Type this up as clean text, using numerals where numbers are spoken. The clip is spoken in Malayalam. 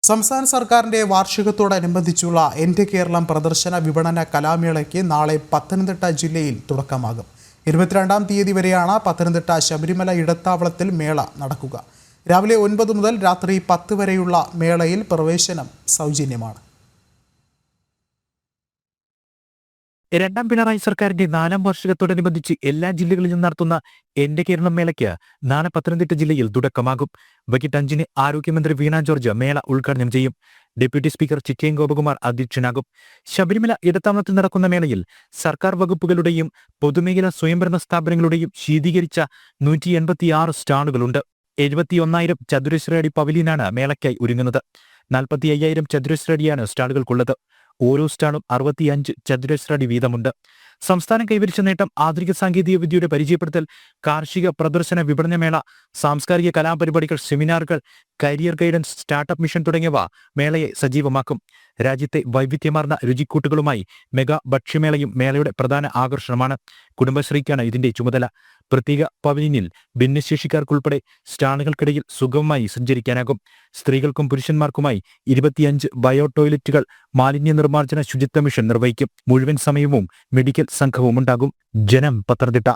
സംസ്ഥാന സർക്കാരിന്റെ വാർഷികത്തോടനുബന്ധിച്ചുള്ള എൻ്റെ കേരളം പ്രദർശന വിപണന കലാമേളയ്ക്ക് നാളെ പത്തനംതിട്ട ജില്ലയിൽ തുടക്കമാകും. 22-ാം തീയതി വരെയാണ് പത്തനംതിട്ട ശബരിമല ഇടത്താവളത്തിൽ മേള നടക്കുക. രാവിലെ 9 മുതൽ രാത്രി 10 വരെയുള്ള മേളയിൽ പ്രവേശനം സൗജന്യമാണ്. രണ്ടാം പിണറായി സർക്കാരിന്റെ 4ാം വാർഷികത്തോടനുബന്ധിച്ച് എല്ലാ ജില്ലകളിലും നടത്തുന്ന എൻ്റെ കേരളം മേളയ്ക്ക് നാളെ പത്തനംതിട്ട ജില്ലയിൽ തുടക്കമാകും. വൈകിട്ട് 5-ന് ആരോഗ്യമന്ത്രി വീണ ജോർജ് മേള ഉദ്ഘാടനം ചെയ്യും. ഡെപ്യൂട്ടി സ്പീക്കർ ചിറ്റയം ഗോപകുമാർ അധ്യക്ഷനാകും. ശബരിമല ഇടത്താവളത്തിൽ നടക്കുന്ന മേളയിൽ സർക്കാർ വകുപ്പുകളുടെയും പൊതുമേഖലാ സ്വയംഭരണ സ്ഥാപനങ്ങളുടെയും ശീതീകരിച്ച 186 സ്റ്റാളുകളുണ്ട്. 71,000 ചതുരശ്ര അടി പവലിയനാണ് മേളയ്ക്കായി ഒരുങ്ങുന്നത്. 45,000 ചതുരശ്ര അടിയാണ് സ്റ്റാളുകൾക്കുള്ളത്. ഓരോ സ്റ്റാളും 65 ചതുരശ്ര അടി വീതമുണ്ട്. സംസ്ഥാനം കൈവരിച്ച നേട്ടം, ആധുനിക സാങ്കേതിക വിദ്യയുടെ പരിചയപ്പെടുത്തൽ, കാർഷിക പ്രദർശന വിപണനമേള, സാംസ്കാരിക കലാപരിപാടികൾ, സെമിനാറുകൾ, കരിയർ ഗൈഡൻസ്, സ്റ്റാർട്ടപ്പ് മിഷൻ തുടങ്ങിയവ മേളയെ സജീവമാക്കും. രാജ്യത്തെ വൈവിധ്യമാർന്ന രുചിക്കൂട്ടുകളുമായി മെഗാ ഭക്ഷ്യമേളയും മേളയുടെ പ്രധാന ആകർഷണമാണ്. കുടുംബശ്രീക്കാണ് ഇതിന്റെ ചുമതല. പ്രത്യേക പവലിയനിൽ ഭിന്നശേഷിക്കാർക്കുൾപ്പെടെ സ്റ്റാളുകൾക്കിടയിൽ സുഗമമായി സഞ്ചരിക്കാനാകും. സ്ത്രീകൾക്കും പുരുഷന്മാർക്കുമായി 25 ബയോ ടോയ്ലറ്റുകൾ മാലിന്യ നിർമ്മാർജ്ജന ശുചിത്വ മിഷൻ നിർവഹിക്കും. മുഴുവൻ സമയവും മെഡിക്കൽ സംഘവും ഉണ്ടാകും. ജനം, പത്തനംതിട്ട.